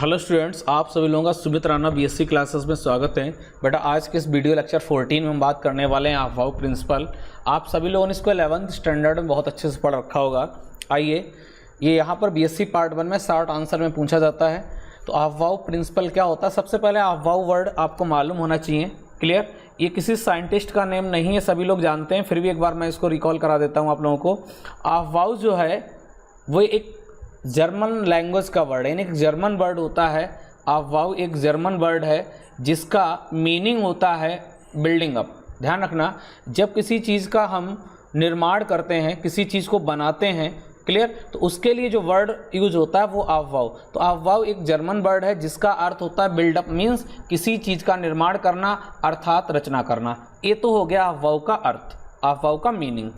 Hello students, आप सभी लोगों का सुमित राणा बीएससी क्लासेस में स्वागत है। बेटा आज के इस वीडियो लेक्चर 14 में हम बात करने वाले हैं अफवाह प्रिंसिपल। आप सभी लोगों ने इसको 11th स्टैंडर्ड में बहुत अच्छे से पढ़ रखा होगा। आइए, ये यहाँ पर बीएससी पार्ट 1 में शॉर्ट आंसर में पूछा जाता है। तो अफवाह प्रिंसिपल क्या होता है? सबसे पहले अफवाह वर्ड आपको मालूम होना चाहिए। क्लियर? ये किसी साइंटिस्ट का नेम नहीं है, सभी लोग जानते हैं, फिर भी एक बार मैं इसको रिकॉल करा देता हूँ आप लोगों को। अफवाह जो है वो एक जर्मन लैंग्वेज का वर्ड है, यानी एक जर्मन वर्ड होता है। अफवाह एक जर्मन वर्ड है जिसका मीनिंग होता है बिल्डिंग अप। ध्यान रखना, जब किसी चीज़ का हम निर्माण करते हैं, किसी चीज़ को बनाते हैं, क्लियर, तो उसके लिए जो वर्ड यूज होता है वो अफवाह। तो अफवाह एक जर्मन वर्ड है जिसका अर्थ होता है बिल्डअप, मीन्स किसी चीज़ का निर्माण करना अर्थात रचना करना। ये तो हो गया अफवाह का अर्थ, अफवाह का मीनिंग।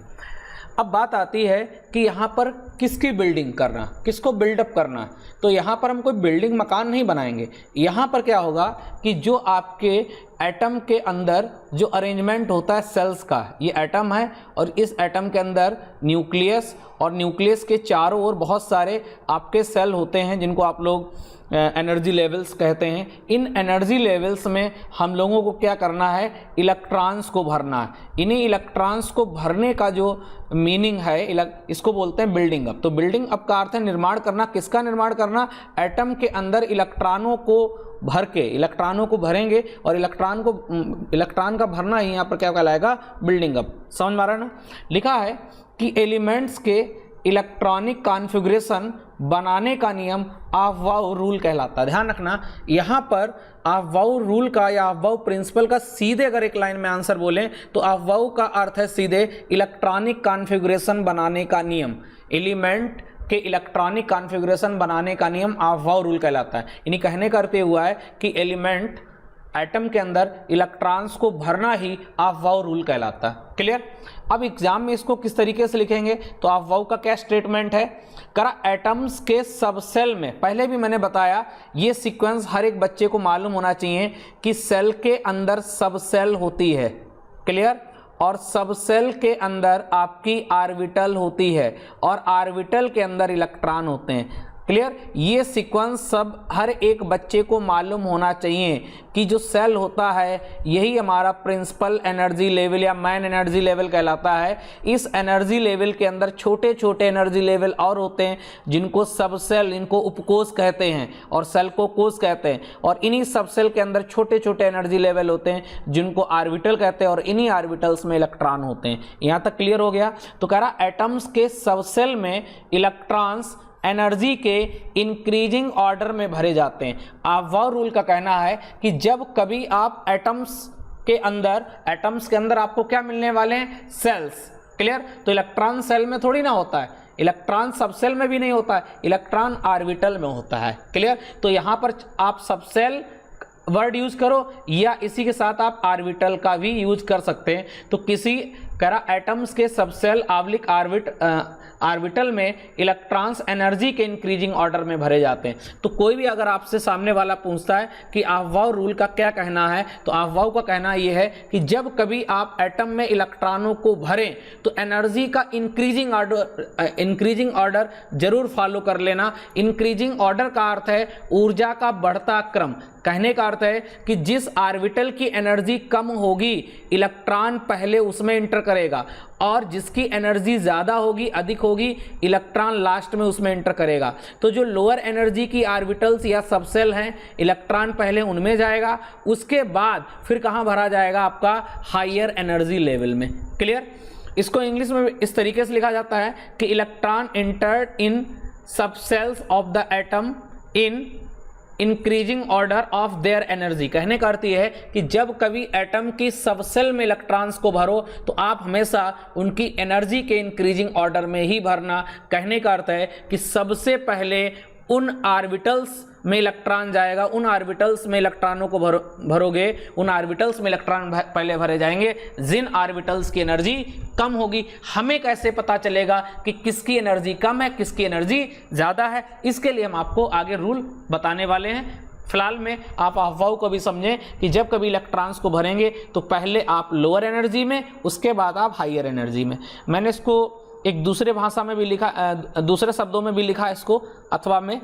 अब बात आती है कि यहाँ पर किसकी बिल्डिंग करना, किसको बिल्डअप करना। तो यहाँ पर हम कोई बिल्डिंग मकान नहीं बनाएंगे। यहाँ पर क्या होगा कि जो आपके एटम के अंदर जो अरेंजमेंट होता है सेल्स का, ये एटम है और इस एटम के अंदर न्यूक्लियस और न्यूक्लियस के चारों ओर बहुत सारे आपके सेल होते हैं जिनको आप लोग एनर्जी लेवल्स कहते हैं। इन एनर्जी लेवल्स में हम लोगों को क्या करना है? इलेक्ट्रॉन्स को भरना है। इन्हीं इलेक्ट्रॉन्स को भरने का जो मीनिंग है, इसको बोलते हैं बिल्डिंग अप। तो बिल्डिंग अप का अर्थ है निर्माण करना। किसका निर्माण करना? एटम के अंदर इलेक्ट्रॉनों को भर के, इलेक्ट्रॉनों को भरेंगे और इलेक्ट्रॉन का भरना ही यहाँ पर क्या कहलाएगा? Building up. समझ में आ रहा है ना? लिखा है कि एलिमेंट्स के इलेक्ट्रॉनिक कॉन्फ़िगरेशन बनाने का नियम अफवाह रूल कहलाता है। ध्यान रखना, यहाँ पर अफवाह रूल का या अफवाह प्रिंसिपल का सीधे अगर एक लाइन में आंसर बोलें तो अफवाह का अर्थ है सीधे इलेक्ट्रॉनिक कॉन्फ़िगरेशन बनाने का नियम। एलिमेंट के इलेक्ट्रॉनिक कॉन्फ़िगरेशन बनाने का नियम अफवाह रूल कहलाता है। यानी कहने का अर्थ हुआ है कि एलिमेंट एटम के अंदर इलेक्ट्रॉन्स को भरना ही अफवाह रूल कहलाता है। क्लियर? अब एग्जाम में इसको किस तरीके से लिखेंगे? तो अफवाह का क्या स्टेटमेंट है? करा एटम्स के सब सेल में, पहले भी मैंने बताया ये सीक्वेंस हर एक बच्चे को मालूम होना चाहिए कि सेल के अंदर सब सेल होती है। क्लियर? और सब सेल के अंदर आपकी ऑर्बिटल होती है और ऑर्बिटल के अंदर इलेक्ट्रॉन होते हैं। क्लियर? ये सीक्वेंस सब हर एक बच्चे को मालूम होना चाहिए कि जो सेल होता है यही हमारा प्रिंसिपल एनर्जी लेवल या मेन एनर्जी लेवल कहलाता है। इस एनर्जी लेवल के अंदर छोटे छोटे एनर्जी लेवल और होते हैं जिनको सब सेल, इनको उपकोष कहते हैं और सेल को कोष कहते हैं। और इन्हीं सब सेल के अंदर छोटे छोटे एनर्जी लेवल होते हैं जिनको ऑर्बिटल कहते हैं और इन्हीं ऑर्बिटल्स में इलेक्ट्रॉन होते हैं। यहाँ तक क्लियर हो गया? तो कह रहा एटम्स के सब सेल में इलेक्ट्रॉन्स एनर्जी के इंक्रीजिंग ऑर्डर में भरे जाते हैं। अफवाह रूल का कहना है कि जब कभी आप एटम्स के अंदर आपको क्या मिलने वाले हैं? सेल्स। क्लियर? तो इलेक्ट्रॉन सेल में थोड़ी ना होता है, इलेक्ट्रॉन सब सेल में भी नहीं होता है, इलेक्ट्रॉन ऑर्बिटल में होता है। क्लियर? तो यहाँ पर आप सब सेल वर्ड यूज करो या इसी के साथ आप ऑर्बिटल का भी यूज कर सकते हैं। तो किसी एटम्स के सब सेल ऑर्बिटल में इलेक्ट्रॉन्स एनर्जी के इंक्रीजिंग ऑर्डर में भरे जाते हैं। तो कोई भी अगर आपसे सामने वाला पूछता है कि अफवाह रूल का क्या कहना है, तो अफवाह का कहना यह है कि जब कभी आप एटम में इलेक्ट्रॉनों को भरें तो एनर्जी का इंक्रीजिंग ऑर्डर जरूर फॉलो कर लेना। इंक्रीजिंग ऑर्डर का अर्थ है ऊर्जा का बढ़ता क्रम। कहने का अर्थ है कि जिस ऑर्बिटल की एनर्जी कम होगी इलेक्ट्रॉन पहले उसमें इंटर करेगा और जिसकी एनर्जी ज़्यादा होगी, अधिक होगी, इलेक्ट्रॉन लास्ट में उसमें इंटर करेगा। तो जो लोअर एनर्जी की ऑर्बिटल्स या सबसेल हैं, इलेक्ट्रॉन पहले उनमें जाएगा, उसके बाद फिर कहाँ भरा जाएगा? आपका हायर एनर्जी लेवल में। क्लियर? इसको इंग्लिश में इस तरीके से लिखा जाता है कि electron entered in subcells of the atom in increasing order of their energy. कहने का अर्थ यह है कि जब कभी एटम की सबसेल में इलेक्ट्रॉन्स को भरो तो आप हमेशा उनकी एनर्जी के इंक्रीजिंग ऑर्डर में ही भरना। कहने का अर्थ है कि सबसे पहले उन ऑर्बिटल्स में इलेक्ट्रॉन जाएगा, उन ऑर्बिटल्स में इलेक्ट्रॉनों को भरोगे, उन ऑर्बिटल्स में इलेक्ट्रॉन पहले भरे जाएंगे जिन ऑर्बिटल्स की एनर्जी कम होगी। हमें कैसे पता चलेगा कि किसकी एनर्जी कम है, किसकी एनर्जी ज़्यादा है? इसके लिए हम आपको आगे रूल बताने वाले हैं। फिलहाल में आप अफवाह को भी समझें कि जब कभी इलेक्ट्रॉन्स को भरेंगे तो पहले आप लोअर एनर्जी में, उसके बाद आप हायर एनर्जी में। मैंने इसको एक दूसरे भाषा में भी लिखा, दूसरे शब्दों में भी लिखा है इसको, अथवा में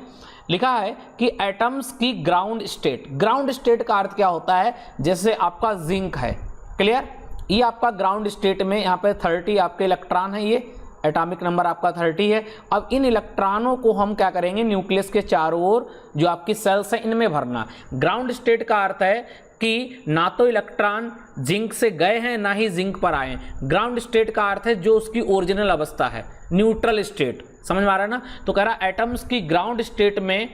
लिखा है कि एटम्स की ग्राउंड स्टेट। ग्राउंड स्टेट का अर्थ क्या होता है, जैसे आपका जिंक है, क्लियर, ये आपका ग्राउंड स्टेट में यहाँ पे 30 आपके इलेक्ट्रॉन है, ये एटॉमिक नंबर आपका 30 है। अब इन इलेक्ट्रॉनों को हम क्या करेंगे, न्यूक्लियस के चारों ओर जो आपकी सेल्स हैं इनमें भरना। ग्राउंड स्टेट का अर्थ है कि ना तो इलेक्ट्रॉन जिंक से गए हैं ना ही जिंक पर आए। ग्राउंड स्टेट का अर्थ है जो उसकी ओरिजिनल अवस्था है, न्यूट्रल स्टेट, समझ में आ रहा है ना। तो कह रहा एटम्स की ग्राउंड स्टेट में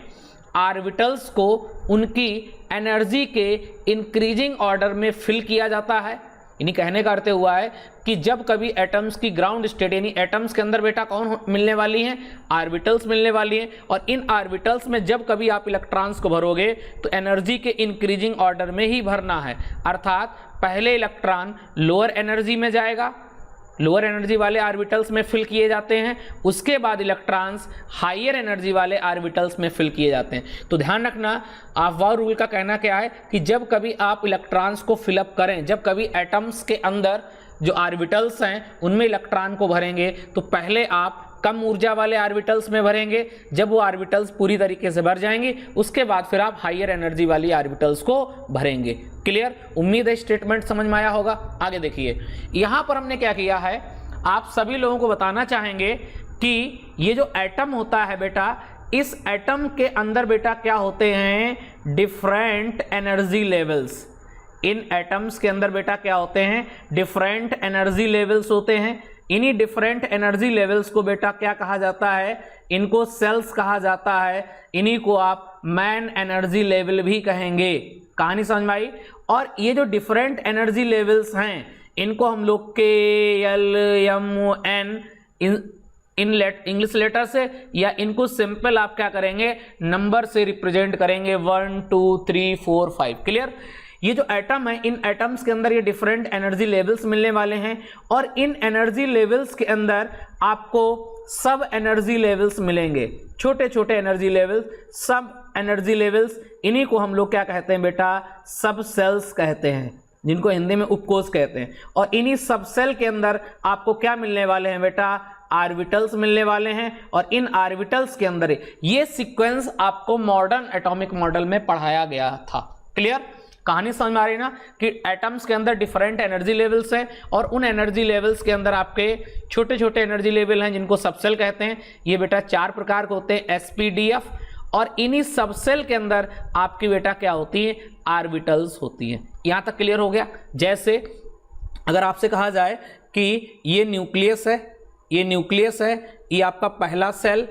ऑर्बिटल्स को उनकी एनर्जी के इंक्रीजिंग ऑर्डर में फिल किया जाता है। यानी कहने का अर्थ हुआ है कि जब कभी एटम्स की ग्राउंड स्टेट, यानी एटम्स के अंदर बेटा कौन मिलने वाली हैं, ऑर्बिटल्स मिलने वाली हैं, और इन ऑर्बिटल्स में जब कभी आप इलेक्ट्रॉन्स को भरोगे तो एनर्जी के इंक्रीजिंग ऑर्डर में ही भरना है। अर्थात पहले इलेक्ट्रॉन लोअर एनर्जी में जाएगा, लोअर एनर्जी वाले ऑर्बिटल्स में फिल किए जाते हैं, उसके बाद इलेक्ट्रॉन्स हायर एनर्जी वाले ऑर्बिटल्स में फिल किए जाते हैं। तो ध्यान रखना, अफवाह रूल का कहना क्या है कि जब कभी आप इलेक्ट्रॉन्स को फिलअप करें, जब कभी एटम्स के अंदर जो ऑर्बिटल्स हैं उनमें इलेक्ट्रॉन को भरेंगे तो पहले आप कम ऊर्जा वाले ऑर्बिटल्स में भरेंगे। जब वो ऑर्बिटल्स पूरी तरीके से भर जाएंगे उसके बाद फिर आप हायर एनर्जी वाली ऑर्बिटल्स को भरेंगे। क्लियर, उम्मीद है स्टेटमेंट समझ में आया होगा। आगे देखिए, यहां पर हमने क्या किया है, आप सभी लोगों को बताना चाहेंगे कि ये जो एटम होता है बेटा, इस एटम के अंदर बेटा क्या होते हैं, डिफरेंट एनर्जी लेवल्स। इन एटम्स के अंदर बेटा क्या होते हैं, डिफरेंट एनर्जी लेवल्स होते हैं। इन्हीं डिफरेंट एनर्जी लेवल्स को बेटा क्या कहा जाता है, इनको सेल्स कहा जाता है। इन्हीं को आप मैन एनर्जी लेवल भी कहेंगे। कहानी समझ में आई। और ये जो डिफरेंट एनर्जी लेवल्स हैं इनको हम लोग KLMN इंग्लिश लेटर से, या इनको सिंपल आप क्या करेंगे, नंबर से रिप्रेजेंट करेंगे, 1 2 3 4 5। क्लियर। ये जो एटम है, इन एटम्स के अंदर ये डिफरेंट एनर्जी लेवल्स मिलने वाले हैं, और इन एनर्जी लेवल्स के अंदर आपको सब एनर्जी लेवल्स मिलेंगे, छोटे छोटे एनर्जी लेवल्स, सब एनर्जी लेवल्स। इन्हीं को हम लोग क्या कहते हैं बेटा, सब सेल्स कहते हैं, जिनको हिंदी में उपकोष कहते हैं। और इन्हीं सब सेल के अंदर आपको क्या मिलने वाले हैं बेटा, ऑर्बिटल्स मिलने वाले हैं। और इन ऑर्बिटल्स के अंदर ये सीक्वेंस आपको मॉडर्न एटॉमिक मॉडल में पढ़ाया गया था। क्लियर, कहानी समझ में आ रही ना, कि एटम्स के अंदर डिफरेंट एनर्जी लेवल्स हैं, और उन एनर्जी लेवल्स के अंदर आपके छोटे छोटे एनर्जी लेवल हैं जिनको सबसेल कहते हैं। ये बेटा 4 प्रकार के होते हैं, SPDF। और इन्हीं सबसेल के अंदर आपकी बेटा क्या होती है, ऑर्बिटल्स होती हैं। यहां तक क्लियर हो गया। जैसे अगर आपसे कहा जाए कि ये न्यूक्लियस है, ये न्यूक्लियस है, ये आपका पहला सेल,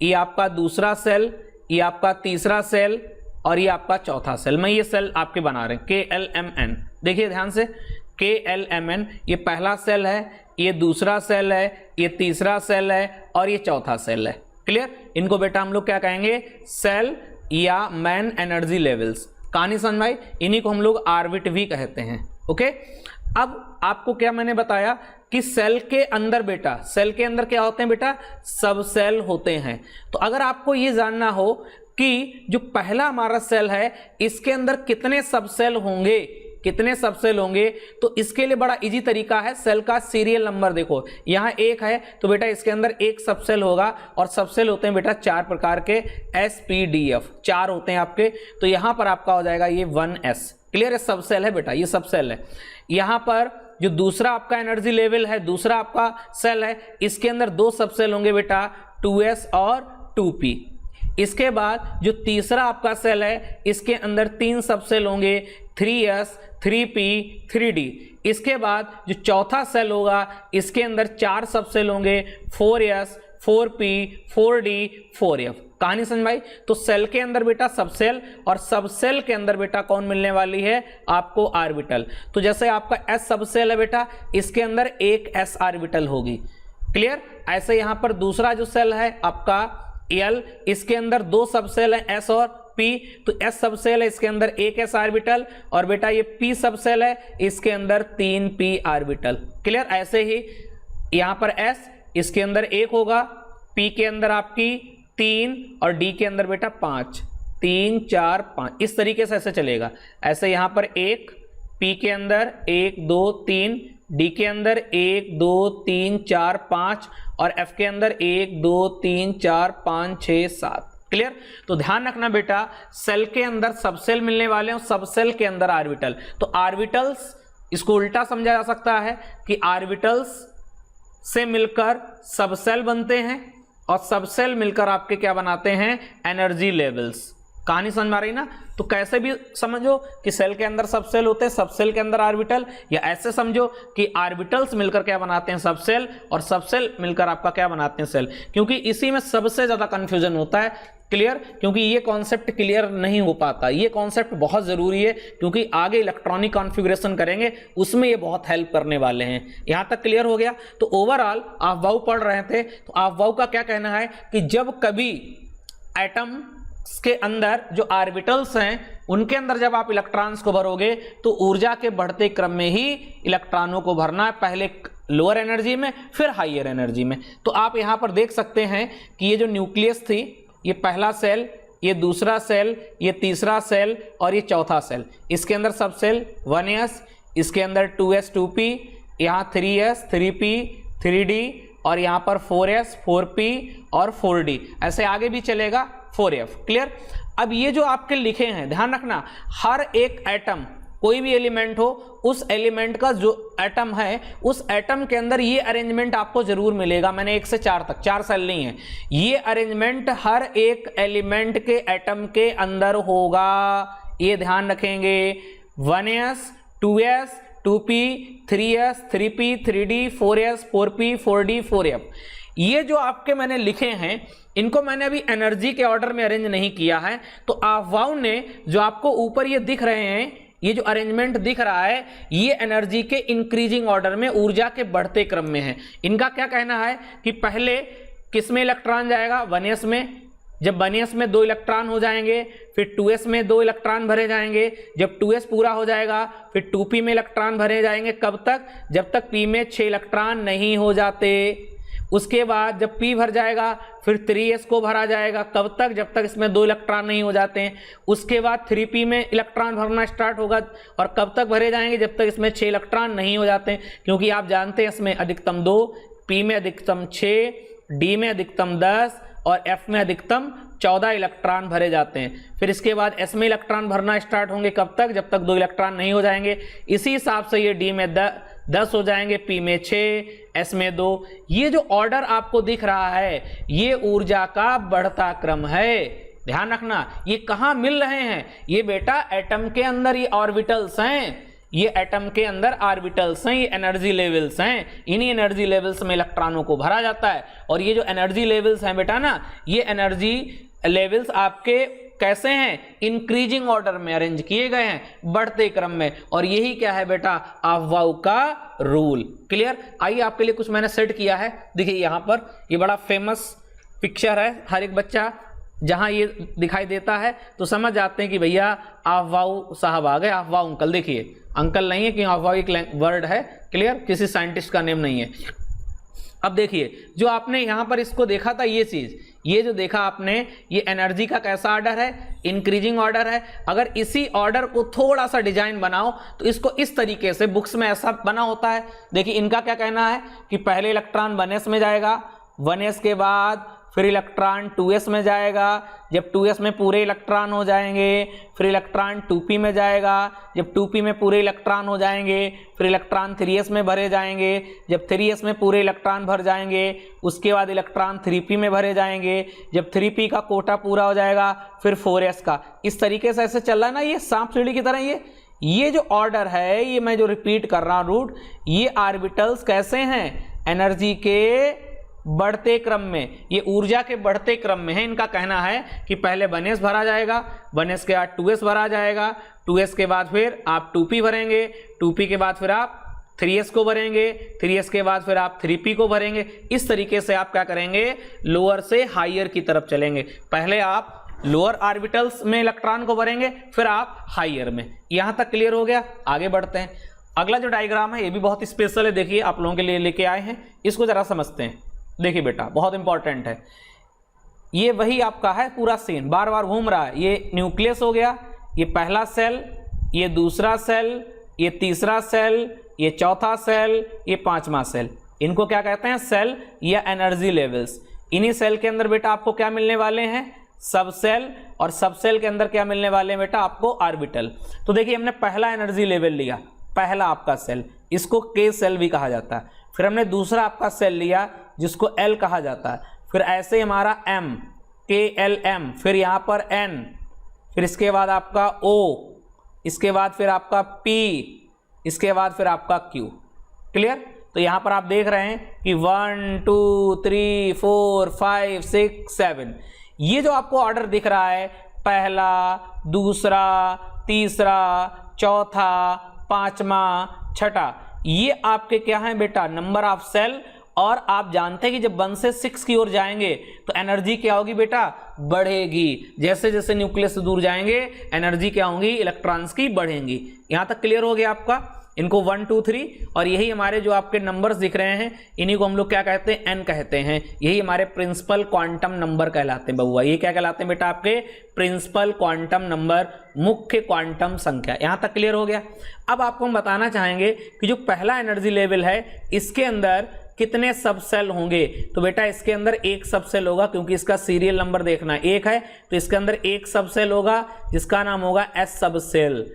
ये आपका दूसरा सेल, ये आपका तीसरा सेल, और ये आपका चौथा सेल। मैं ये सेल आपके बना रहे हैं, KLMN। देखिए ध्यान से, KLMN, ये पहला सेल है, ये दूसरा सेल है, ये तीसरा सेल है, और ये चौथा सेल है। क्लियर। इनको बेटा हम लोग क्या कहेंगे, सेल या मैन एनर्जी लेवल्स। कहानी समझ में आई। इन्हीं को हम लोग ऑर्बिट भी कहते हैं। ओके। अब आपको क्या मैंने बताया कि सेल के अंदर बेटा, सेल के अंदर क्या होते हैं बेटा, सब सेल होते हैं। तो अगर आपको ये जानना हो कि जो पहला हमारा सेल है इसके अंदर कितने सब सेल होंगे, कितने सब सेल होंगे, तो इसके लिए बड़ा इजी तरीका है, सेल का सीरियल नंबर देखो, यहाँ 1 है तो बेटा इसके अंदर 1 सब सेल होगा। और सब सेल होते हैं बेटा 4 प्रकार के, SPDF 4 होते हैं आपके। तो यहाँ पर आपका हो जाएगा ये 1S। क्लियर है, सब सेल है बेटा, ये सब सेल है। यहाँ पर जो दूसरा आपका एनर्जी लेवल है, दूसरा आपका सेल है, इसके अंदर 2 सब सेल होंगे बेटा, 2S और 2P। इसके बाद जो तीसरा आपका सेल है इसके अंदर 3 सब सेल होंगे, 3S 3P 3D। इसके बाद जो चौथा सेल होगा इसके अंदर 4 सब सेल होंगे, 4S 4P 4D 4F। कहानी समझ में आई। तो सेल के अंदर बेटा सब सेल, और सब सेल के अंदर बेटा कौन मिलने वाली है आपको, ऑर्बिटल। तो जैसे आपका S सब सेल है बेटा, इसके अंदर 1 S ऑर्बिटल होगी। क्लियर। ऐसे यहां पर दूसरा जो सेल है आपका L, इसके अंदर 2 सब सेल है, S और P। तो S सब सेल है, इसके अंदर 1 S ऑर्बिटल, और बेटा ये P सब सेल है, इसके अंदर 3 P ऑर्बिटल। क्लियर। ऐसे ही यहां पर S, इसके अंदर 1 होगा, P के अंदर आपकी 3, और D के अंदर बेटा 5, 3 4 5, इस तरीके से ऐसे चलेगा। ऐसे यहां पर 1, P के अंदर 1 2 3, D के अंदर 1 2 3 4 5, और F के अंदर 1 2 3 4 5 6 7। क्लियर? तो ध्यान रखना बेटा, सेल के अंदर सब सेल मिलने वाले हैं, सब सेल के अंदर ऑर्बिटल। तो ऑर्बिटल्स, इसको उल्टा समझा जा सकता है कि ऑर्बिटल्स से मिलकर सब सेल बनते हैं और सब सेल मिलकर आपके क्या बनाते हैं, एनर्जी लेवल्स। कहानी समझ में आ रही ना? तो कैसे भी समझो कि सेल के अंदर सब सेल होते हैं, सब सेल के अंदर ऑर्बिटल, या ऐसे समझो कि ऑर्बिटल्स मिलकर क्या बनाते हैं, सब सेल, और सब सेल मिलकर आपका क्या बनाते हैं, सेल। क्योंकि इसी में सबसे ज्यादा कंफ्यूजन होता है। क्लियर? क्योंकि ये कॉन्सेप्ट क्लियर नहीं हो पाता, ये कॉन्सेप्ट बहुत जरूरी है, क्योंकि आगे इलेक्ट्रॉनिक कॉन्फ़िगरेशन करेंगे उसमें ये बहुत हेल्प करने वाले हैं। यहां तक क्लियर हो गया? तो ओवरऑल आप वाउ पढ़ रहे थे, तो आप वाउ का क्या कहना है कि जब कभी एटम के अंदर जो ऑर्बिटल्स हैं उनके अंदर जब आप इलेक्ट्रॉन्स को भरोगे तो ऊर्जा के बढ़ते क्रम में ही इलेक्ट्रॉनों को भरना है, पहले लोअर एनर्जी में फिर हायर एनर्जी में। तो आप यहां पर देख सकते हैं कि ये जो न्यूक्लियस थी, ये पहला सेल, ये दूसरा सेल, ये तीसरा सेल और ये चौथा सेल, इसके अंदर सब सेल 1s, इसके अंदर 2s 2p, यहाँ 3s 3p 3d और यहाँ पर 4s 4p और 4d, ऐसे आगे भी चलेगा 4f। क्लियर? अब ये जो आपके लिखे हैं, ध्यान रखना, हर एक एटम, कोई भी एलिमेंट हो, उस एलिमेंट का जो एटम है, उस एटम के अंदर ये अरेंजमेंट आपको जरूर मिलेगा। मैंने 1 से 4 तक, 4 सेल नहीं है, ये अरेंजमेंट हर एक एलिमेंट के एटम के अंदर होगा, ये ध्यान रखेंगे। 1s 2s 2p 3s 3p 3d 4s 4p 4d 4f, ये जो आपके मैंने लिखे हैं, इनको मैंने अभी एनर्जी के ऑर्डर में अरेंज नहीं किया है। तो आप वाउ ने जो आपको ऊपर ये दिख रहे हैं, ये जो अरेंजमेंट दिख रहा है, ये एनर्जी के इंक्रीजिंग ऑर्डर में, ऊर्जा के बढ़ते क्रम में है। इनका क्या कहना है कि पहले किस में इलेक्ट्रॉन जाएगा, 1s में, जब 1s में 2 इलेक्ट्रॉन हो जाएंगे, फिर 2s में 2 इलेक्ट्रॉन भरे जाएंगे, जब 2s पूरा हो जाएगा फिर 2p में इलेक्ट्रॉन भरे जाएंगे। कब तक? जब तक p में 6 इलेक्ट्रॉन नहीं हो जाते। उसके बाद जब p भर जाएगा फिर 3s को भरा जाएगा। कब तक? जब तक इसमें 2 इलेक्ट्रॉन नहीं हो जाते हैं। उसके बाद 3p में इलेक्ट्रॉन भरना स्टार्ट होगा, और कब तक भरे जाएंगे? जब तक इसमें 6 इलेक्ट्रॉन नहीं हो जाते हैं, क्योंकि आप जानते हैं इसमें अधिकतम 2, p में अधिकतम 6, d में अधिकतम 10 और f में अधिकतम 14 इलेक्ट्रॉन भरे जाते हैं। फिर इसके बाद s में इलेक्ट्रॉन भरना स्टार्ट होंगे। कब तक? जब तक 2 इलेक्ट्रॉन नहीं हो जाएंगे। इसी हिसाब से ये d में 10 हो जाएंगे, p में 6, s में 2। ये जो ऑर्डर आपको दिख रहा है, ये ऊर्जा का बढ़ता क्रम है। ध्यान रखना, ये कहाँ मिल रहे हैं? ये बेटा एटम के अंदर ये ऑर्बिटल्स हैं, ये एटम के अंदर ऑर्बिटल्स हैं, ये एनर्जी लेवल्स हैं। इन्हीं एनर्जी लेवल्स में इलेक्ट्रॉनों को भरा जाता है। और ये जो एनर्जी लेवल्स हैं बेटा ना, ये एनर्जी लेवल्स आपके कैसे हैं? इंक्रीजिंग ऑर्डर में अरेंज किए गए हैं, बढ़ते क्रम में। और यही क्या है बेटा? वाउ का रूल। क्लियर? आइए आपके लिए कुछ मैंने सेट किया है, देखिए यहाँ पर ये बड़ा फेमस पिक्चर है। हर एक बच्चा जहां ये दिखाई देता है तो समझ जाते हैं कि भैया आप वाउ साहब आ गए, आप वाउ अंकल। देखिए अंकल नहीं है कि आप वाउ एक वर्ड है। क्लियर? किसी साइंटिस्ट का नेम नहीं है। अब देखिए जो आपने यहां पर इसको देखा था, ये चीज, ये जो देखा आपने, ये एनर्जी का कैसा ऑर्डर है? इंक्रीजिंग ऑर्डर है। अगर इसी ऑर्डर को थोड़ा सा डिजाइन बनाओ तो इसको इस तरीके से बुक्स में ऐसा बना होता है। देखिए इनका क्या कहना है कि पहले इलेक्ट्रॉन 1s में जाएगा, 1s के बाद फिर इलेक्ट्रॉन 2s में जाएगा, जब 2s में पूरे इलेक्ट्रॉन हो जाएंगे फिर इलेक्ट्रॉन 2p में जाएगा, जब 2p में पूरे इलेक्ट्रॉन हो जाएंगे फिर इलेक्ट्रॉन 3s में भरे जाएंगे, जब 3s में पूरे इलेक्ट्रॉन भर जाएंगे उसके बाद इलेक्ट्रॉन 3p में भरे जाएंगे, जब 3p का कोटा पूरा हो जाएगा फिर 4s का। इस तरीके से ऐसे चल रहा है ना, ये सांप सीढ़ी की तरह। ये जो ऑर्डर है, ये मैं जो रिपीट कर रहा हूँ रूट, ये ऑर्बिटल्स कैसे हैं? एनर्जी के बढ़ते क्रम में, ये ऊर्जा के बढ़ते क्रम में है। इनका कहना है कि पहले 1s भरा जाएगा, 1s के बाद 2s भरा जाएगा, 2s के बाद फिर आप 2p भरेंगे, 2p के बाद फिर आप 3s को भरेंगे, 3s के बाद फिर आप 3p को भरेंगे। इस तरीके से आप क्या करेंगे? लोअर से हायर की तरफ चलेंगे। पहले आप लोअर ऑर्बिटल्स में इलेक्ट्रॉन को भरेंगे, फिर आप हायर में। यहां तक क्लियर हो गया? आगे बढ़ते हैं। अगला जो डायग्राम है ये भी बहुत स्पेशल है, देखिए आप लोगों के लिए लेके आए हैं, इसको जरा समझते हैं। देखिए बेटा बहुत इंपॉर्टेंट है, ये वही आपका है पूरा सीन, बार बार घूम रहा है। ये न्यूक्लियस हो गया, ये पहला सेल, ये दूसरा सेल, ये तीसरा सेल, ये चौथा सेल, ये 5वां सेल। इनको क्या कहते हैं, सेल या एनर्जी लेवल्स। इन्हीं सेल के अंदर बेटा आपको क्या मिलने वाले हैं, सब सेल, और सब सेल के अंदर क्या मिलने वाले हैं बेटा आपको, ऑर्बिटल। तो देखिए हमने पहला एनर्जी लेवल लिया, पहला आपका सेल, इसको के सेल भी कहा जाता है। फिर हमने दूसरा आपका सेल लिया जिसको एल कहा जाता है। फिर ऐसे हमारा एम, के एल एम, फिर यहाँ पर एन, फिर इसके बाद आपका ओ, इसके बाद फिर आपका पी, इसके बाद फिर आपका क्यू। क्लियर। तो यहां पर आप देख रहे हैं कि 1 2 3 4 5 6 7, ये जो आपको ऑर्डर दिख रहा है, पहला, दूसरा, तीसरा, चौथा, पांचवा, छठा, ये आपके क्या है बेटा, नंबर ऑफ सेल। और आप जानते हैं कि जब 1 से 6 की ओर जाएंगे तो एनर्जी क्या होगी बेटा, बढ़ेगी। जैसे जैसे न्यूक्लियस से दूर जाएंगे एनर्जी क्या होगी, इलेक्ट्रॉन्स की बढ़ेंगी। यहां तक क्लियर हो गया आपका। इनको 1 2 3, और यही हमारे जो आपके नंबर्स दिख रहे हैं इन्हीं को हम लोग क्या कहते हैं, एन कहते हैं। यही हमारे प्रिंसिपल क्वांटम नंबर कहलाते हैं बबुआ। ये क्या कहलाते हैं बेटा आपके, प्रिंसिपल क्वांटम नंबर, मुख्य क्वांटम संख्या। यहां तक क्लियर हो गया। अब आपको हम बताना चाहेंगे कि जो पहला एनर्जी लेवल है इसके अंदर कितने सब सेल होंगे। तो बेटा इसके अंदर एक सब सेल होगा, क्योंकि इसका सीरियल नंबर देखना एक है, तो इसके अंदर एक सब सेल होगा जिसका नाम होगा एस सब सेल।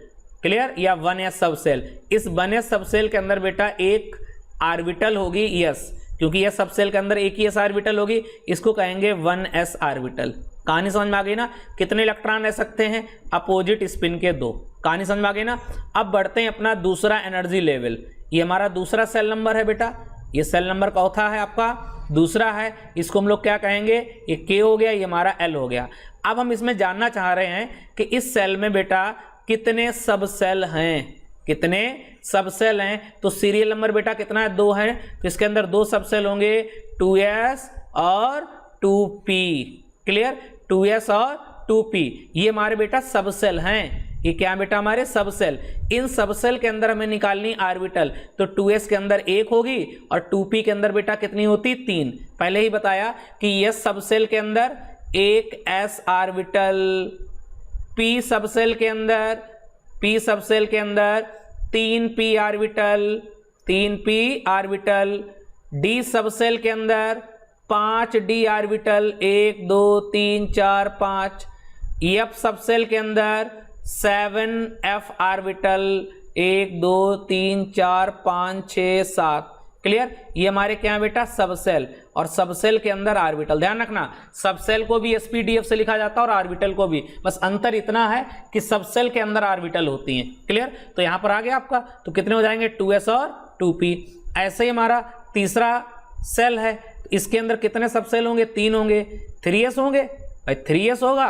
क्लियर, या 1s सब सेल। इस 1s सब सेल के अंदर बेटा एक ऑर्बिटल होगी यस, क्योंकि यह सब सेल के अंदर एक ही एस ऑर्बिटल होगी, इसको कहेंगे 1s ऑर्बिटल। कहानी समझ में आ गई ना। कितने इलेक्ट्रॉन रह सकते हैं, अपोजिट स्पिन के 2। कहानी समझ में आ गई ना। अब बढ़ते हैं अपना दूसरा एनर्जी लेवल। ये हमारा दूसरा सेल नंबर है बेटा, ये सेल नंबर चौथा है आपका, दूसरा है, इसको हम लोग क्या कहेंगे, ये के हो गया, ये हमारा एल हो गया। अब हम इसमें जानना चाह रहे हैं कि इस सेल में बेटा कितने सब सेल हैं, कितने सब सेल हैं। तो सीरियल नंबर बेटा कितना है, 2 है, तो इसके अंदर 2 सब सेल होंगे, 2s और 2p। क्लियर, 2s और 2p, ये हमारे बेटा सब सेल हैं। ये क्या बेटा, हमारे सब सेल। इन सब सेल के अंदर हमें निकालनी ऑर्बिटल, तो 2s के अंदर 1 होगी और 2p के अंदर बेटा कितनी होती, 3। पहले ही बताया कि s सब सेल के अंदर एक s ऑर्बिटल, p सब सेल के अंदर, p सब सेल के अंदर 3p orbital, 3p orbital, d सब सेल के अंदर 5d ऑर्बिटल, 1 2 3 4 5, f सब सेल के अंदर 7f ऑर्बिटल, 1 2 3 4 5 6 7। क्लियर, ये हमारे क्या है बेटा, सब सेल। और सब सेल के अंदर ऑर्बिटल, ध्यान रखना सब सेल को भी sp-df से लिखा जाता है और ऑर्बिटल को भी, बस अंतर इतना है कि सब सेल के अंदर ऑर्बिटल होती हैं। क्लियर, तो यहां पर आ गया आपका, तो कितने हो जाएंगे, 2s और 2p। ऐसे ही हमारा तीसरा सेल है, इसके अंदर कितने सब सेल होंगे, 3 होंगे। 3s होंगे भाई, 3s होगा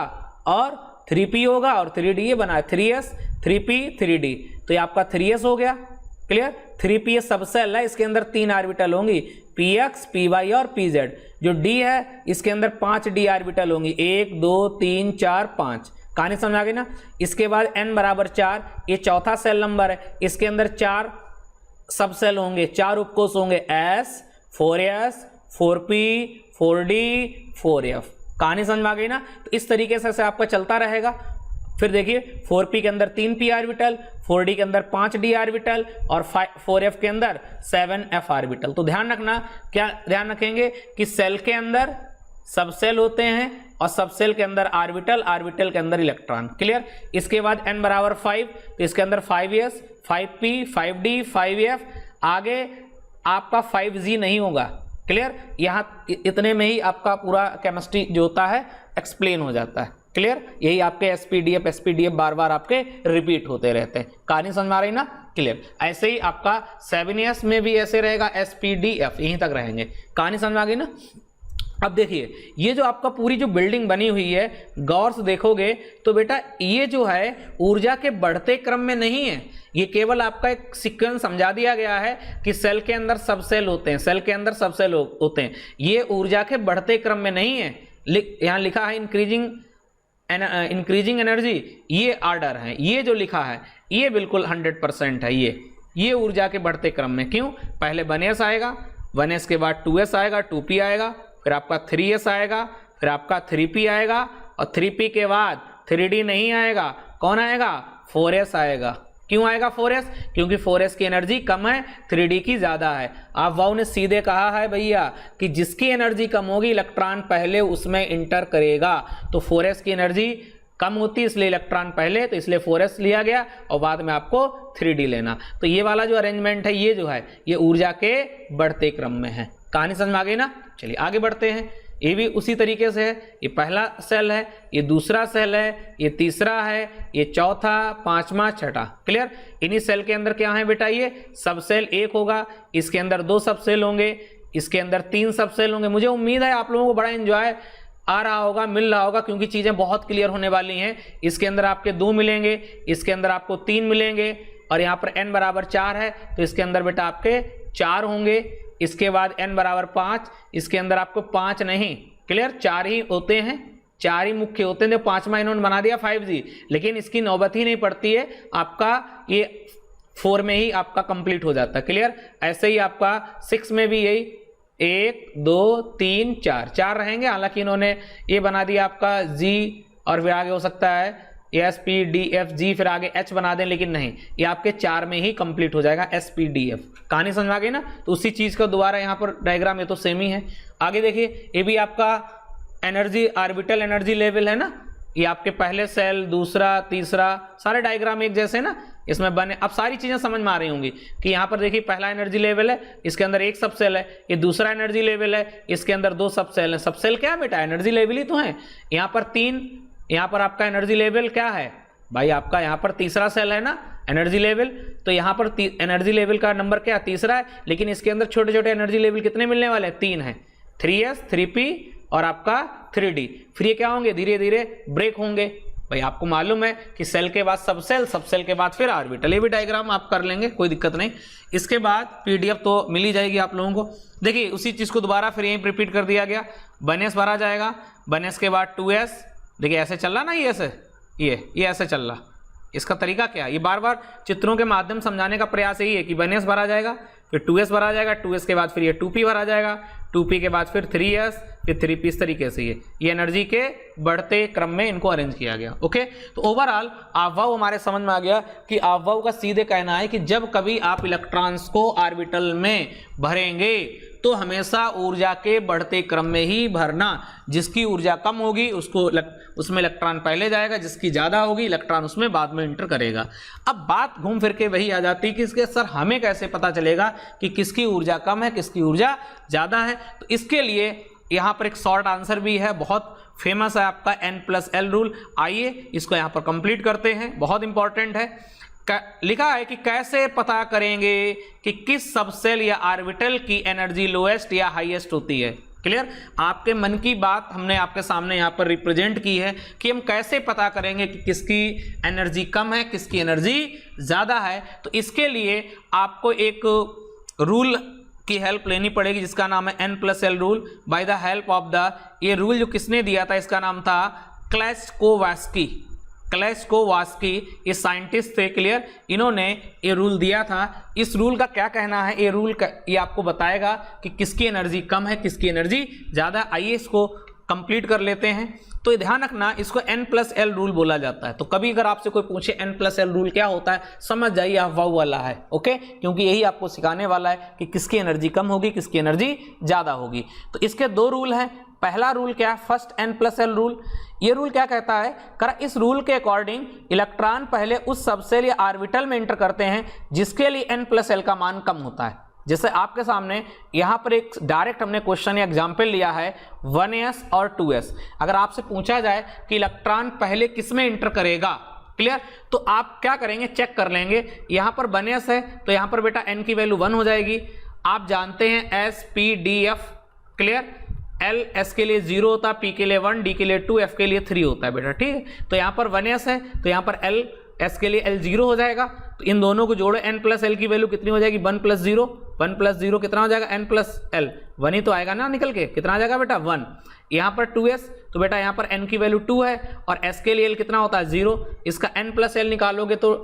और 3p होगा और 3d, ये बना है 3s 3p 3d, तो ये आपका 3s हो गया। क्लियर, 3p सब सेल है, इसके अंदर 3 ऑर्बिटल होंगी, px py और pz। जो d है इसके अंदर 5d ऑर्बिटल होंगी, 1 2 3 4 5। कहानी समझ आ गई ना। इसके बाद n बराबर 4, ये चौथा सेल नंबर है, इसके अंदर 4 सब सेल होंगे, 4 उपकोष होंगे, s 4s 4p 4d 4f। कहानी समझ में आ गई ना। तो इस तरीके से आपका चलता रहेगा। फिर देखिए 4p के अंदर 3p ऑर्बिटल, 4d के अंदर 5d ऑर्बिटल और 4f के अंदर 7f ऑर्बिटल। तो ध्यान रखना, क्या ध्यान रखेंगे कि सेल के अंदर सब सेल होते हैं और सब सेल के अंदर ऑर्बिटल, ऑर्बिटल के अंदर इलेक्ट्रॉन। क्लियर, इसके बाद n बराबर 5, तो इसके अंदर 5s 5p 5d 5f, आगे आपका 5g नहीं होगा। क्लियर, यहां इतने में ही आपका पूरा केमिस्ट्री जो होता है एक्सप्लेन हो जाता है। क्लियर, यही आपके sp-df बार बार आपके रिपीट होते रहते हैं। कहानी समझ में आ रही ना। क्लियर, ऐसे ही आपका 7s में भी ऐसे रहेगा, sp-df यहीं तक रहेंगे। कहानी समझ में आ गई ना। अब देखिए ये जो आपका पूरी जो बिल्डिंग बनी हुई है, गौर से देखोगे तो बेटा ये जो है ऊर्जा के बढ़ते क्रम में नहीं है, ये केवल आपका एक सीक्वेंस समझा दिया गया है कि सेल के अंदर सब सेल होते हैं, सेल के अंदर सब सेल होते हैं। ये ऊर्जा के बढ़ते क्रम में नहीं है, यहाँ लिखा है इंक्रीजिंग एनर्जी, ये ऑर्डर है, ये जो लिखा है ये बिल्कुल 100% है। ये ऊर्जा के बढ़ते क्रम में। क्यों, पहले 1s आएगा, 1s के बाद 2s आएगा, 2p आएगा, फिर आपका 3s आएगा, फिर आपका 3p आएगा और 3p के बाद 3d नहीं आएगा, कौन आएगा, 4s आएगा। क्यों आएगा 4s? क्योंकि 4s की एनर्जी कम है, 3d की ज्यादा है। आप वाव ने सीधे कहा है भैया कि जिसकी एनर्जी कम होगी इलेक्ट्रॉन पहले उसमें इंटर करेगा। तो 4s की एनर्जी कम होती है इसलिए इलेक्ट्रॉन पहले, तो इसलिए 4s लिया गया और बाद में आपको 3d लेना। तो ये वाला जो अरेंजमेंट है ये जो है ये ऊर्जा के बढ़ते क्रम में है। कहानी समझ में आ गई ना? चलिए आगे बढ़ते हैं। ये भी उसी तरीके से है, ये पहला सेल है, ये दूसरा सेल है, ये तीसरा है, ये चौथा, पांचवा, छठा। क्लियर? इन्हीं सेल के अंदर क्या है बेटा? ये सब सेल एक होगा, इसके अंदर 2 सब सेल होंगे, इसके अंदर 3 सब सेल होंगे। मुझे उम्मीद है आप लोगों को बड़ा एंजॉय आ रहा होगा, मिल रहा होगा, क्योंकि चीजें बहुत क्लियर होने वाली हैं। इसके अंदर आपके 2 मिलेंगे, इसके अंदर आपको 3 मिलेंगे और यहाँ पर n बराबर 4 है तो इसके अंदर बेटा आपके 4 होंगे। इसके बाद n बराबर 5, इसके अंदर आपको 5 नहीं, क्लियर, 4 ही होते हैं, 4 ही मुख्य होते हैं। 5वां इन्होंने बना दिया 5G, लेकिन इसकी नौबत ही नहीं पड़ती है, आपका ये 4 में ही आपका कंप्लीट हो जाता है। क्लियर? ऐसे ही आपका 6 में भी यही 1 2 3 4 रहेंगे। हालांकि इन्होंने ये बना दिया आपका G और फिर आगे हो सकता है S P D F G, फिर आगे H बना दें, लेकिन नहीं, ये आपके 4 में ही कंप्लीट हो जाएगा S P D F। कहानी समझ आ गई ना? तो उसी चीज का दोबारा यहाँ पर डायग्राम, ये तो सेम ही है। आगे देखिए, ये भी आपका एनर्जी ऑर्बिटल एनर्जी लेवल है ना, ये आपके पहले सेल, दूसरा, तीसरा, सारे डायग्राम एक जैसे ना इसमें बने। अब सारी चीजें समझ में आ रही होंगी कि यहाँ पर देखिए पहला एनर्जी लेवल है, इसके अंदर 1 सब सेल है, ये दूसरा एनर्जी लेवल है, इसके अंदर 2 सब सेल है। सब सेल क्या है बेटा? एनर्जी लेवल ही तो है। यहाँ पर 3, यहाँ पर आपका एनर्जी लेवल क्या है भाई? आपका यहाँ पर तीसरा सेल है ना एनर्जी लेवल, तो यहाँ पर एनर्जी लेवल का नंबर क्या? तीसरा है, लेकिन इसके अंदर छोटे छोटे एनर्जी लेवल कितने मिलने वाले हैं? 3 है, 3s 3p और आपका 3d। फिर ये क्या होंगे? धीरे धीरे ब्रेक होंगे। भाई आपको मालूम है कि सेल के बाद सब सेल के बाद फिर ऑर्बिटल। ये भी डायग्राम आप कर लेंगे, कोई दिक्कत नहीं। इसके बाद पीडीएफ तो मिल ही जाएगी आप लोगों को। देखिए उसी चीज को दोबारा फिर यहीं रिपीट कर दिया गया। 1s भरा जाएगा, 1s के बाद 2s, देखिए ऐसे चल रहा ना, ये ऐसे, ये ऐसे चल रहा। इसका तरीका क्या है? ये बार बार चित्रों के माध्यम समझाने का प्रयास यही है कि 1s भरा जाएगा, फिर 2s भरा जाएगा, 2s के बाद फिर ये 2p भरा जाएगा, 2p के बाद फिर 3s, फिर 3p। इस तरीके से ये एनर्जी के बढ़ते क्रम में इनको अरेंज किया गया। ओके, तो ओवरऑल आपवाव हमारे समझ में आ गया कि आपवाव का सीधे कहना है कि जब कभी आप इलेक्ट्रॉन्स को ऑर्बिटल में भरेंगे तो हमेशा ऊर्जा के बढ़ते क्रम में ही भरना। जिसकी ऊर्जा कम होगी उसमें इलेक्ट्रॉन पहले जाएगा, जिसकी ज़्यादा होगी इलेक्ट्रॉन उसमें बाद में इंटर करेगा। अब बात घूम फिर के वही आ जाती है कि इसके सर हमें कैसे पता चलेगा कि किसकी ऊर्जा कम है, किसकी ऊर्जा ज़्यादा है? तो इसके लिए यहाँ पर एक शॉर्ट आंसर भी है, बहुत फेमस है आपका N+L रूल। आइए इसको यहाँ पर कंप्लीट करते हैं, बहुत इंपॉर्टेंट है। लिखा है कि कैसे पता करेंगे कि किस सबसेल या ऑर्बिटल की एनर्जी लोएस्ट या हाईएस्ट होती है। क्लियर? आपके मन की बात हमने आपके सामने यहाँ पर रिप्रेजेंट की है कि हम कैसे पता करेंगे कि किसकी एनर्जी कम है, किसकी एनर्जी ज़्यादा है। तो इसके लिए आपको एक रूल की हेल्प लेनी पड़ेगी जिसका नाम है N+L rule. By the help of ये रूल जो किसने दिया था, इसका नाम था क्लेस्कोवास्की, ये साइंटिस्ट थे। क्लियर? इन्होंने ये रूल दिया था। इस रूल का क्या कहना है? ये आपको बताएगा कि किसकी एनर्जी कम है, किसकी एनर्जी ज़्यादा। आइए इसको कंप्लीट कर लेते हैं। तो ध्यान रखना, इसको N+L रूल बोला जाता है। तो कभी अगर आपसे कोई पूछे N+L रूल क्या होता है, समझ जाइए आप वाव वाला है। ओके, क्योंकि यही आपको सिखाने वाला है कि किसकी एनर्जी कम होगी, किसकी एनर्जी ज़्यादा होगी। तो इसके 2 रूल हैं। पहला रूल क्या है? First N+L rule. ये रूल क्या कहता है? इस रूल के अकॉर्डिंग इलेक्ट्रॉन पहले उस सबसेल या ऑर्बिटल में एंटर करते हैं जिसके लिए N+L का मान कम होता है। जैसे आपके सामने यहाँ पर एक डायरेक्ट हमने क्वेश्चन या एग्जाम्पल लिया है 1s और 2s। अगर आपसे पूछा जाए कि इलेक्ट्रॉन पहले किस में एंटर करेगा, क्लियर, तो आप क्या करेंगे? चेक कर लेंगे। यहाँ पर 1s है तो यहाँ पर बेटा n की वैल्यू 1 हो जाएगी। आप जानते हैं S P D F, clear, L S के लिए 0 होता है, P के लिए 1, D के लिए 2, F के लिए 3 होता है बेटा। ठीक है, तो यहाँ पर 1s है तो यहाँ पर L S के लिए L 0 हो जाएगा। तो इन दोनों को जोड़ो, N+L की वैल्यू कितनी हो जाएगी? 1+0, 1+0 कितना हो जाएगा? N+L, 1 ही तो आएगा ना निकल के, कितना आ जाएगा बेटा? 1। यहाँ पर 2s, तो बेटा यहाँ पर n की वैल्यू 2 है और s के लिए l कितना होता है? 0। इसका N+L निकालोगे तो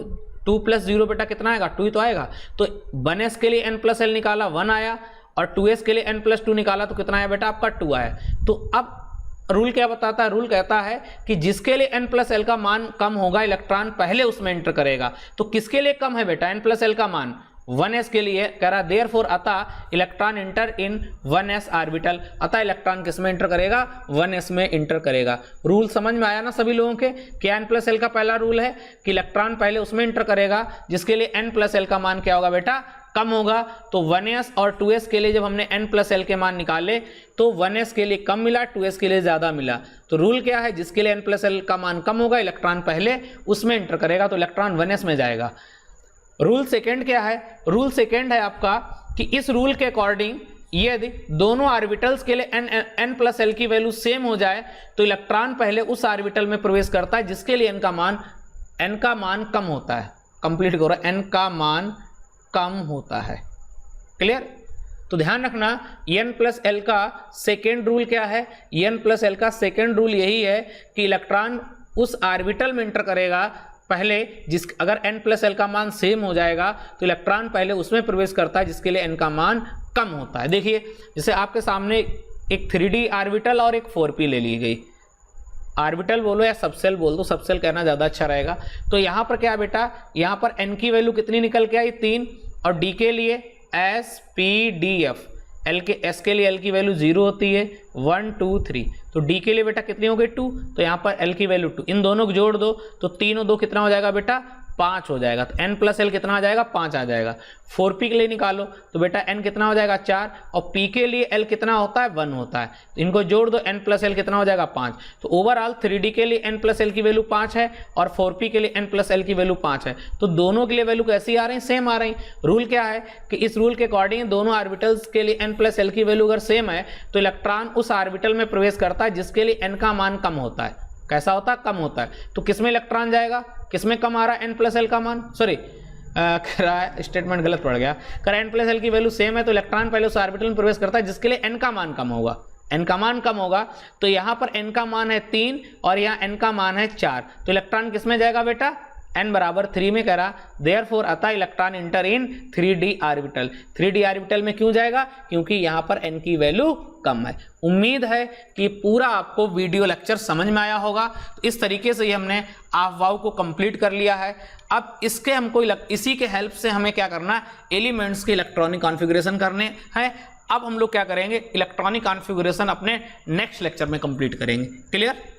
2+0 बेटा कितना आएगा? 2 ही तो आएगा। तो 1s के लिए N+L निकाला, 1 आया, और 2s के लिए N+2 निकाला तो कितना आया बेटा? आपका 2 आया। तो अब रूल क्या बताता है? रूल कहता है कि जिसके लिए n+l का मान कम होगा इलेक्ट्रॉन पहले उसमें एंटर करेगा। तो किसके लिए कम है बेटा n+l का मान? 1s के लिए कह रहा देयरफॉर अतः इलेक्ट्रॉन इंटर इन 1s ऑर्बिटल, अतः इलेक्ट्रॉन किस में इंटर करेगा? 1s में इंटर करेगा। रूल समझ में आया ना सभी लोगों के? कि n+l का पहला रूल है कि इलेक्ट्रॉन पहले उसमें इंटर करेगा जिसके लिए n+l का मान क्या होगा बेटा? कम होगा। तो 1s और 2s के लिए जब हमने n+l के मान निकाले तो 1s के लिए कम मिला, 2s के लिए ज्यादा मिला। तो रूल क्या है? जिसके लिए n+l का मान कम होगा इलेक्ट्रॉन पहले उसमें इंटर करेगा, तो इलेक्ट्रॉन 1s में जाएगा। रूल सेकंड क्या है? रूल सेकंड है आपका कि इस रूल के अकॉर्डिंग यदि दोनों ऑर्बिटल्स के लिए n+l की वैल्यू सेम हो जाए तो इलेक्ट्रॉन पहले उस ऑर्बिटल में प्रवेश करता है जिसके लिए n का मान कम होता है। कंप्लीट करो, n का मान कम होता है। क्लियर? तो ध्यान रखना n+l का सेकेंड रूल क्या है? n+l का सेकेंड रूल यही है कि इलेक्ट्रॉन उस ऑर्बिटल में इंटर करेगा पहले अगर n+l का मान सेम हो जाएगा तो इलेक्ट्रॉन पहले उसमें प्रवेश करता है जिसके लिए n का मान कम होता है। देखिए जैसे आपके सामने एक 3D ऑर्बिटल और एक 4p ले ली गई। ऑर्बिटल बोलो या सबसेल बोल दो, सबसेल कहना ज़्यादा अच्छा रहेगा। तो यहाँ पर क्या है बेटा? यहाँ पर n की वैल्यू कितनी निकल के आई? 3। और d के लिए s,p,d,f, s के लिए l की वैल्यू 0 होती है, 1 2 3। तो d के लिए बेटा कितनी हो गई? 2। तो यहाँ पर l की वैल्यू 2, इन दोनों को जोड़ दो तो 3 और 2 कितना हो जाएगा बेटा? 5 हो जाएगा। तो n+l कितना आ जाएगा? 5 आ जाएगा। 4p के लिए निकालो तो बेटा n कितना हो जाएगा? 4। और p के लिए l कितना होता है? 1 होता है। तो इनको जोड़ दो, n+l कितना हो जाएगा? 5। तो ओवरऑल 3d के लिए n+l की वैल्यू 5 है और 4p के लिए n+l की वैल्यू 5 है। तो दोनों के लिए वैल्यू कैसी आ रही? सेम आ रही। रूल क्या है कि इस रूल के अकॉर्डिंग दोनों ऑर्बिटल्स के लिए n+l की वैल्यू अगर सेम है तो इलेक्ट्रॉन उस ऑर्बिटल में प्रवेश करता है जिसके लिए n का मान कम होता है। कैसा होता है? कम होता है। तो किसमें इलेक्ट्रॉन जाएगा? किसमें कम आ रहा है? n+l का मान, सॉरी कह रहा है स्टेटमेंट गलत पड़ गया। कह रहा है n+l की वैल्यू सेम है तो इलेक्ट्रॉन पहले उस ऑर्बिटल में प्रवेश करता है जिसके लिए n का मान कम होगा। n का मान कम होगा तो यहाँ पर n का मान है 3 और यहाँ n का मान है 4। तो इलेक्ट्रॉन किसमें जाएगा बेटा? n बराबर 3 में। कह रहा देयरफॉर अतः इलेक्ट्रॉन इंटर इन 3d ऑर्बिटल। 3d ऑर्बिटल में क्यों जाएगा? क्योंकि यहाँ पर n की वैल्यू कम है। उम्मीद है कि पूरा आपको वीडियो लेक्चर समझ में आया होगा। तो इस तरीके से हमने ऑफ वाव को कंप्लीट कर लिया है। अब इसके हमको इसी के हेल्प से हमें क्या करना? एलिमेंट्स के इलेक्ट्रॉनिक कॉन्फ़िगरेशन करने हैं। अब हम लोग क्या करेंगे? इलेक्ट्रॉनिक कॉन्फ़िगरेशन अपने नेक्स्ट लेक्चर में कंप्लीट करेंगे। क्लियर?